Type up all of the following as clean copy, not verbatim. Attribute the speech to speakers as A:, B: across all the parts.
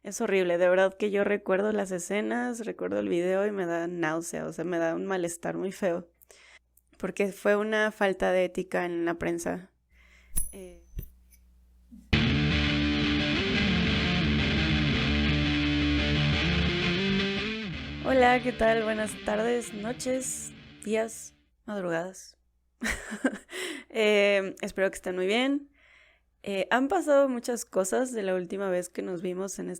A: Es horrible, de verdad que yo recuerdo las escenas, recuerdo el video y me da náusea, o sea, me da un malestar muy feo, porque fue una falta de ética en la prensa. Eh, Hola, ¿qué tal? Buenas tardes, noches, días, madrugadas. Espero que estén muy bien. Han pasado muchas cosas de la última vez que nos vimos en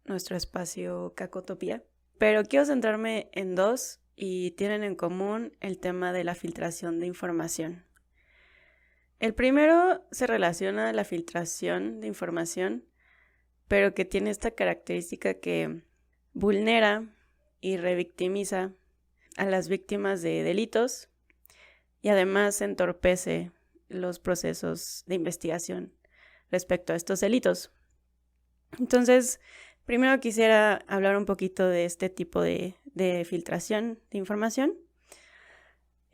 A: nuestro espacio Cacotopía, pero quiero centrarme en dos y tienen en común el tema de la filtración de información. El primero se relaciona a la filtración de información, pero que tiene esta característica que vulnera y revictimiza a las víctimas de delitos y además entorpece los procesos de investigación respecto a estos delitos. Entonces, primero quisiera hablar un poquito de este tipo de filtración de información.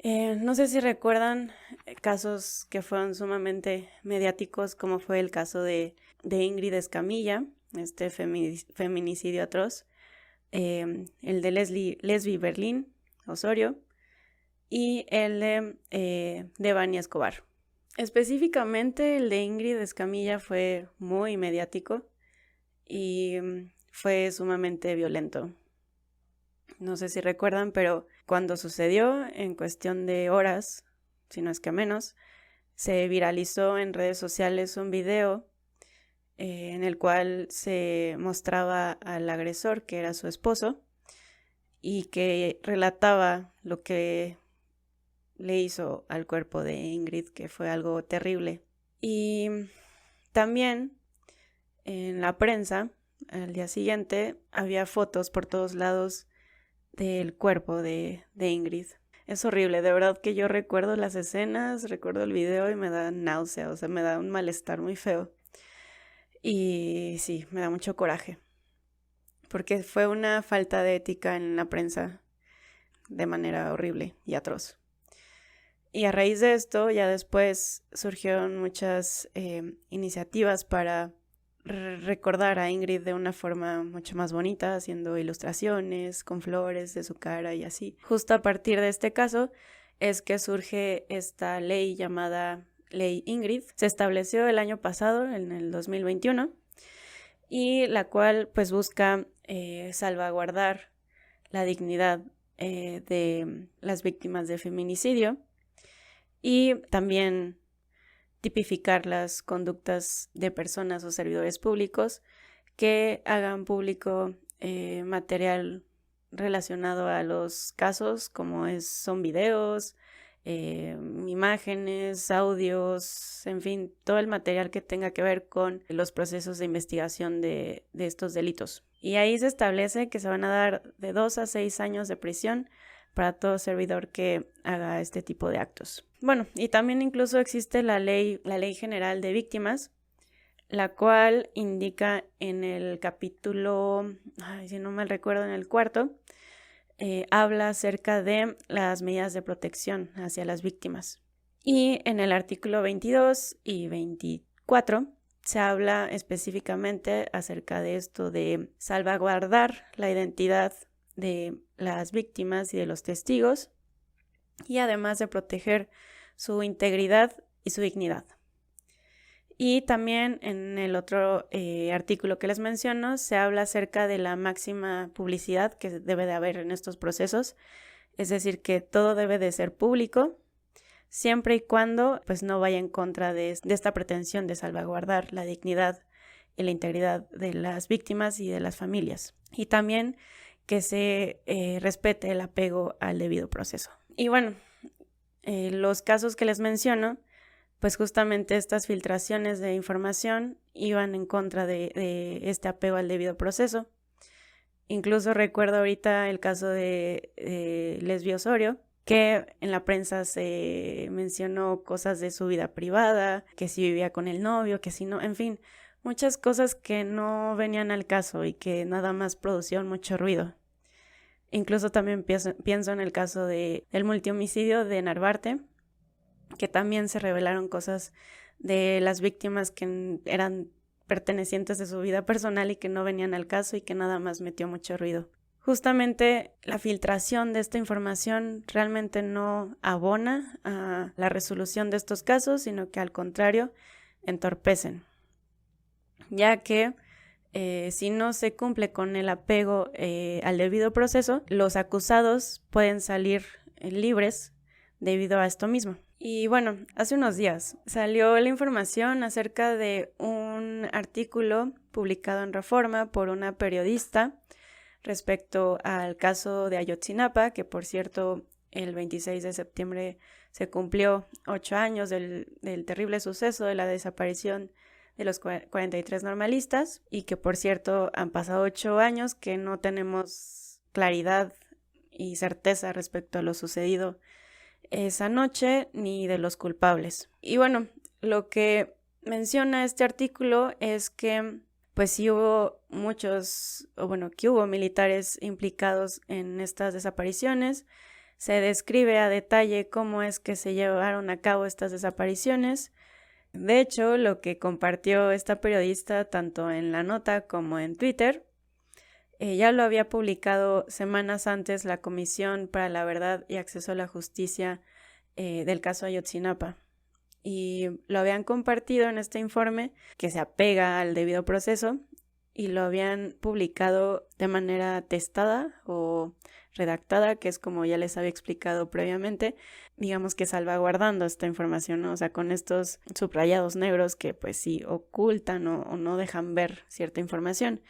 A: No sé si recuerdan casos que fueron sumamente mediáticos, como fue el caso de Ingrid Escamilla, este feminicidio atroz, el de Leslie Berlín Osorio y el de Devani Escobar. Específicamente el de Ingrid Escamilla fue muy mediático y fue sumamente violento. No sé si recuerdan, pero cuando sucedió, en cuestión de horas, si no es que menos, se viralizó en redes sociales un video en el cual se mostraba al agresor, que era su esposo, y que relataba lo que le hizo al cuerpo de Ingrid, que fue algo terrible. Y también en la prensa, al día siguiente, había fotos por todos lados del cuerpo de Ingrid. Es horrible, de verdad que yo recuerdo las escenas, recuerdo el video y me da náusea, o sea, me da un malestar muy feo. Y sí, me da mucho coraje, porque fue una falta de ética en la prensa de manera horrible y atroz. Y a raíz de esto, ya después surgieron muchas iniciativas para recordar a Ingrid de una forma mucho más bonita, haciendo ilustraciones con flores de su cara y así. Justo a partir de este caso es que surge esta ley llamada Ley Ingrid. Se estableció el año pasado, en el 2021, y la cual pues busca salvaguardar la dignidad de las víctimas de feminicidio y también tipificar las conductas de personas o servidores públicos que hagan público material relacionado a los casos, como son videos, imágenes, audios, en fin, todo el material que tenga que ver con los procesos de investigación de estos delitos. Y ahí se establece que se van a dar de 2 a 6 años de prisión para todo servidor que haga este tipo de actos. Bueno, y también incluso existe la Ley General de Víctimas, la cual indica en el capítulo, si no mal recuerdo, en el 4, habla acerca de las medidas de protección hacia las víctimas. Y en el artículo 22 y 24 se habla específicamente acerca de esto de salvaguardar la identidad de las víctimas y de los testigos, y además de proteger su integridad y su dignidad. Y también en el otro artículo que les menciono se habla acerca de la máxima publicidad que debe de haber en estos procesos, es decir, que todo debe de ser público, siempre y cuando pues no vaya en contra de esta pretensión de salvaguardar la dignidad y la integridad de las víctimas y de las familias. Y también que se respete el apego al debido proceso. Y bueno, los casos que les menciono, pues justamente estas filtraciones de información iban en contra de este apego al debido proceso. Incluso recuerdo ahorita el caso de Leslie Osorio, que en la prensa se mencionó cosas de su vida privada, que si vivía con el novio, que si no, en fin, muchas cosas que no venían al caso y que nada más producían mucho ruido. Incluso también pienso en el caso del multihomicidio de Narvarte, que también se revelaron cosas de las víctimas que eran pertenecientes de su vida personal y que no venían al caso y que nada más metió mucho ruido. Justamente la filtración de esta información realmente no abona a la resolución de estos casos, sino que al contrario, entorpecen, ya que si no se cumple con el apego al debido proceso, los acusados pueden salir libres debido a esto mismo. Y bueno, hace unos días salió la información acerca de un artículo publicado en Reforma por una periodista respecto al caso de Ayotzinapa, que por cierto el 26 de septiembre se cumplió 8 años del terrible suceso de la desaparición de los 43 normalistas, y que por cierto han pasado 8 años que no tenemos claridad y certeza respecto a lo sucedido esa noche ni de los culpables. Y bueno, lo que menciona este artículo es que pues sí hubo que hubo militares implicados en estas desapariciones. Se describe a detalle cómo es que se llevaron a cabo estas desapariciones. De hecho, lo que compartió esta periodista tanto en la nota como en Twitter, ya lo había publicado semanas antes la Comisión para la Verdad y Acceso a la Justicia del caso Ayotzinapa. Y lo habían compartido en este informe que se apega al debido proceso y lo habían publicado de manera testada o redactada, que es como ya les había explicado previamente, digamos que salvaguardando esta información, ¿no? O sea, con estos subrayados negros que pues sí ocultan o no dejan ver cierta información.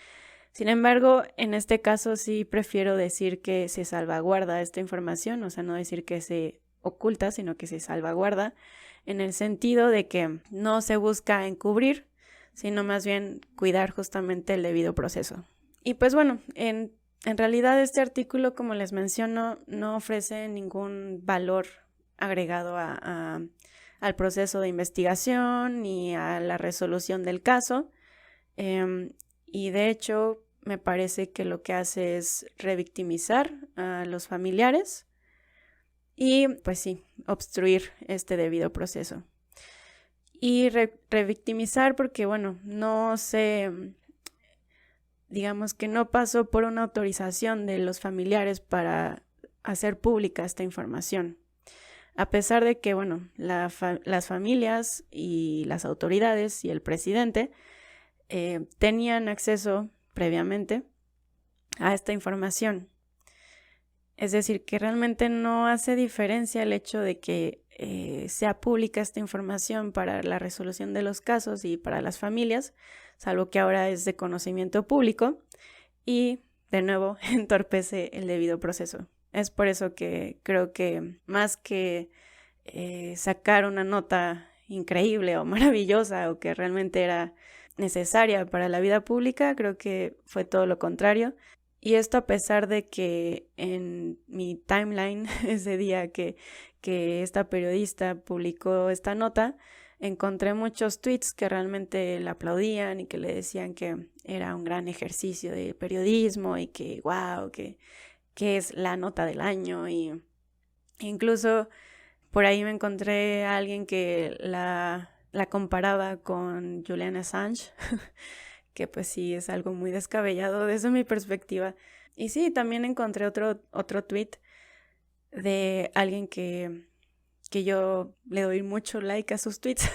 A: Sin embargo, en este caso sí prefiero decir que se salvaguarda esta información, o sea, no decir que se oculta, sino que se salvaguarda, en el sentido de que no se busca encubrir, sino más bien cuidar justamente el debido proceso. Y pues bueno, en realidad este artículo, como les menciono, no ofrece ningún valor agregado al proceso de investigación ni a la resolución del caso. Y de hecho, me parece que lo que hace es revictimizar a los familiares y pues sí, obstruir este debido proceso. Y revictimizar porque, bueno, digamos que no pasó por una autorización de los familiares para hacer pública esta información. A pesar de que, bueno, las familias y las autoridades y el presidente tenían acceso previamente a esta información. Es decir, que realmente no hace diferencia el hecho de que sea pública esta información para la resolución de los casos y para las familias, salvo que ahora es de conocimiento público y, de nuevo, entorpece el debido proceso. Es por eso que creo que más que sacar una nota increíble o maravillosa o que realmente era necesaria para la vida pública, creo que fue todo lo contrario. Y esto a pesar de que en mi timeline ese día que esta periodista publicó esta nota, encontré muchos tweets que realmente la aplaudían y que le decían que era un gran ejercicio de periodismo y que wow, que es la nota del año. Y incluso por ahí me encontré a alguien que la comparaba con Julian Assange, que pues sí es algo muy descabellado desde mi perspectiva. Y sí, también encontré otro tweet de alguien que yo le doy mucho like a sus tweets,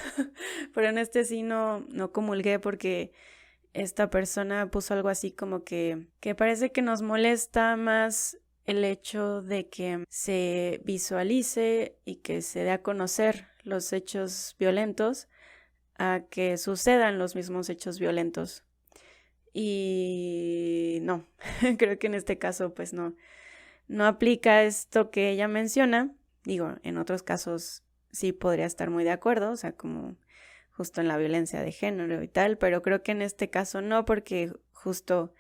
A: pero en este sí no comulgué porque esta persona puso algo así como que parece que nos molesta más el hecho de que se visualice y que se dé a conocer los hechos violentos a que sucedan los mismos hechos violentos. Y no, creo que en este caso pues no aplica esto que ella menciona. Digo, en otros casos sí podría estar muy de acuerdo, o sea, como justo en la violencia de género y tal, pero creo que en este caso no, porque justo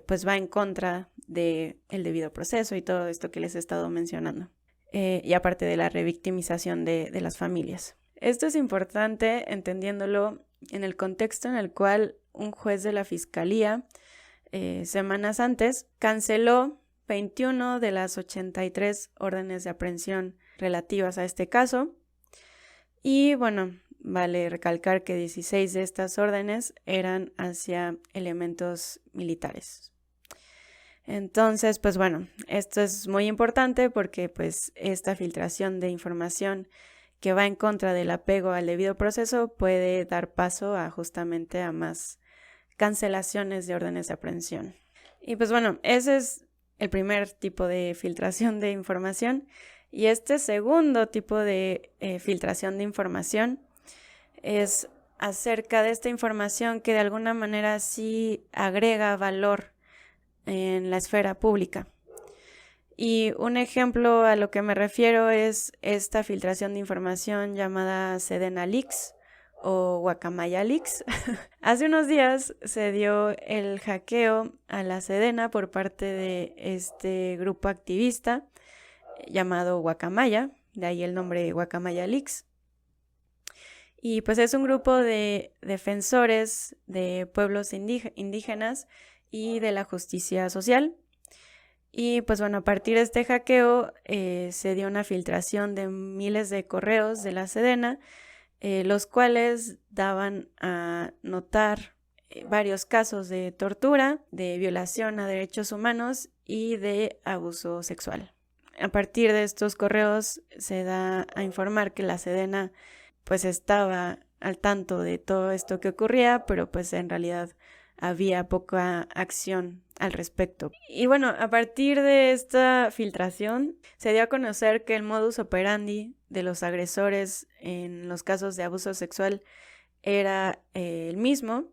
A: pues va en contra del debido proceso y todo esto que les he estado mencionando. Y aparte de la revictimización de las familias. Esto es importante entendiéndolo en el contexto en el cual un juez de la Fiscalía, semanas antes, canceló 21 de las 83 órdenes de aprehensión relativas a este caso. Y bueno, Vale recalcar que 16 de estas órdenes eran hacia elementos militares. Entonces, pues bueno, esto es muy importante porque pues esta filtración de información que va en contra del apego al debido proceso puede dar paso a justamente a más cancelaciones de órdenes de aprehensión. Y pues bueno, ese es el primer tipo de filtración de información. Y este segundo tipo de filtración de información es acerca de esta información que de alguna manera sí agrega valor en la esfera pública. Y un ejemplo a lo que me refiero es esta filtración de información llamada Sedena Leaks o Guacamaya Leaks. Hace unos días se dio el hackeo a la Sedena por parte de este grupo activista llamado Guacamaya, de ahí el nombre Guacamaya Leaks. Y pues es un grupo de defensores de pueblos indígenas y de la justicia social. Y pues bueno, a partir de este hackeo se dio una filtración de miles de correos de la Sedena, los cuales daban a notar varios casos de tortura, de violación a derechos humanos y de abuso sexual. A partir de estos correos se da a informar que la Sedena pues estaba al tanto de todo esto que ocurría, pero pues en realidad había poca acción al respecto. Y bueno, a partir de esta filtración se dio a conocer que el modus operandi de los agresores en los casos de abuso sexual era el mismo,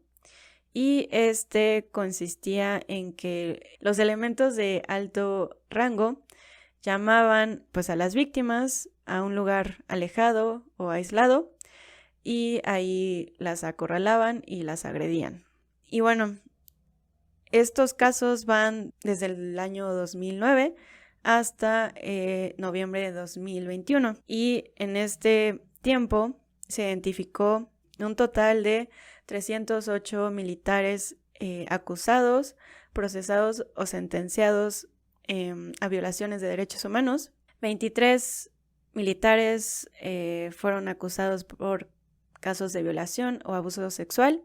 A: y este consistía en que los elementos de alto rango llamaban pues a las víctimas a un lugar alejado o aislado y ahí las acorralaban y las agredían. Y bueno, estos casos van desde el año 2009 hasta noviembre de 2021 y en este tiempo se identificó un total de 308 militares acusados, procesados o sentenciados a violaciones de derechos humanos. 23 militares fueron acusados por casos de violación o abuso sexual.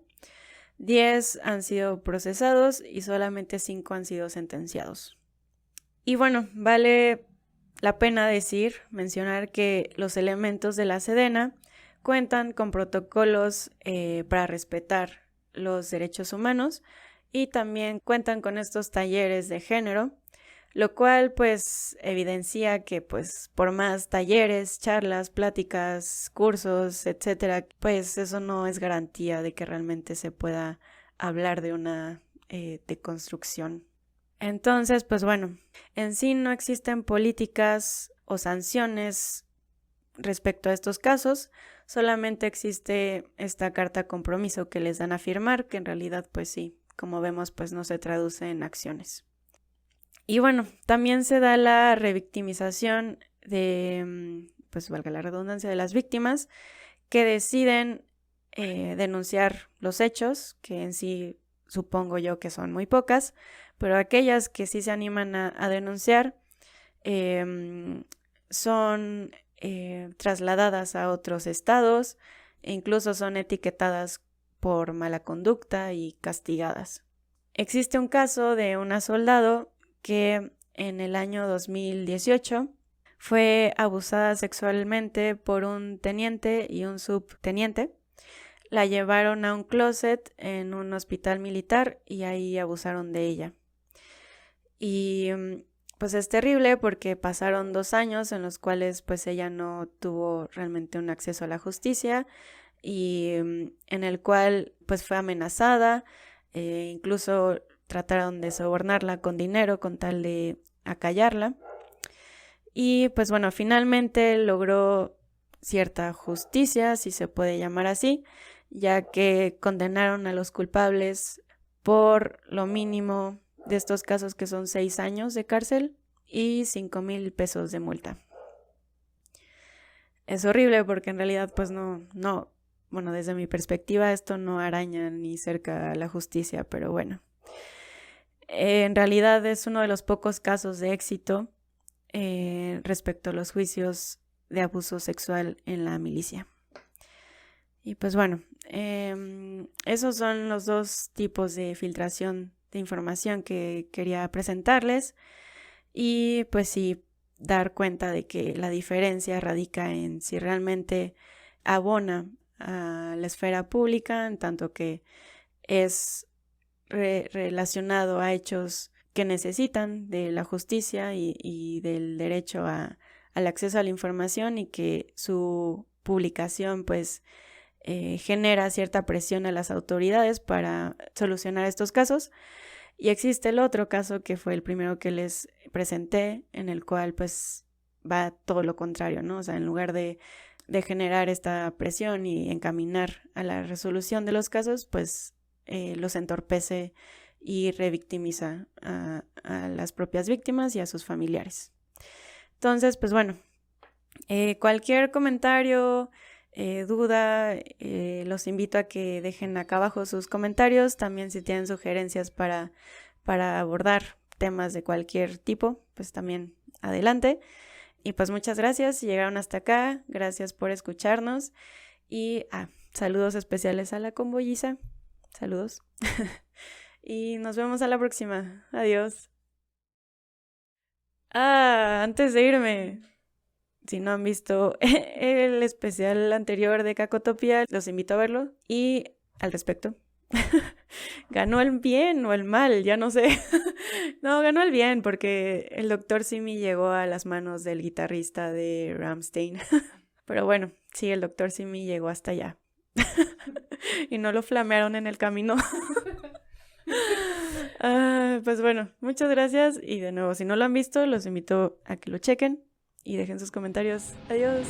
A: 10 han sido procesados y solamente 5 han sido sentenciados. Y bueno, vale la pena mencionar que los elementos de la Sedena cuentan con protocolos para respetar los derechos humanos y también cuentan con estos talleres de género, lo cual pues evidencia que pues por más talleres, charlas, pláticas, cursos, etcétera, pues eso no es garantía de que realmente se pueda hablar de una deconstrucción. Entonces, pues bueno, en sí no existen políticas o sanciones respecto a estos casos, solamente existe esta carta compromiso que les dan a firmar, que en realidad pues sí, como vemos pues no se traduce en acciones. Y bueno, también se da la revictimización de, pues valga la redundancia, de las víctimas que deciden denunciar los hechos, que en sí supongo yo que son muy pocas, pero aquellas que sí se animan a denunciar son trasladadas a otros estados e incluso son etiquetadas por mala conducta y castigadas. Existe un caso de una soldado que en el año 2018 fue abusada sexualmente por un teniente y un subteniente. La llevaron a un closet en un hospital militar y ahí abusaron de ella. Y pues es terrible porque pasaron 2 años en los cuales pues ella no tuvo realmente un acceso a la justicia y en el cual pues fue amenazada, incluso trataron de sobornarla con dinero con tal de acallarla. Y pues bueno, finalmente logró cierta justicia, si se puede llamar así, ya que condenaron a los culpables por lo mínimo de estos casos, que son 6 años de cárcel y 5,000 pesos de multa. Es horrible porque en realidad pues bueno, desde mi perspectiva esto no araña ni cerca a la justicia, pero bueno. En realidad es uno de los pocos casos de éxito respecto a los juicios de abuso sexual en la milicia. Y pues bueno, esos son los dos tipos de filtración de información que quería presentarles. Y pues sí, dar cuenta de que la diferencia radica en si realmente abona a la esfera pública, en tanto que es relacionado a hechos que necesitan de la justicia y del derecho al acceso a la información, y que su publicación pues genera cierta presión a las autoridades para solucionar estos casos. Y existe el otro caso, que fue el primero que les presenté, en el cual pues va todo lo contrario, ¿no? O sea, en lugar de generar esta presión y encaminar a la resolución de los casos, pues los entorpece y revictimiza a las propias víctimas y a sus familiares. Entonces, pues bueno, cualquier comentario, duda, los invito a que dejen acá abajo sus comentarios. También si tienen sugerencias para abordar temas de cualquier tipo, pues también adelante. Y pues muchas gracias si llegaron hasta acá, gracias por escucharnos y saludos especiales a la Combolliza, saludos. Y nos vemos a la próxima, adiós. Antes de irme, si no han visto el especial anterior de Cacotopia, los invito a verlo. Y al respecto, ¿ganó el bien o el mal? Ya no sé. No, ganó el bien, porque el Dr. Simi llegó a las manos del guitarrista de Rammstein. Pero bueno, sí, el Dr. Simi llegó hasta allá. Y no lo flamearon en el camino. Pues bueno, muchas gracias. Y de nuevo, si no lo han visto, los invito a que lo chequen y dejen sus comentarios. Adiós.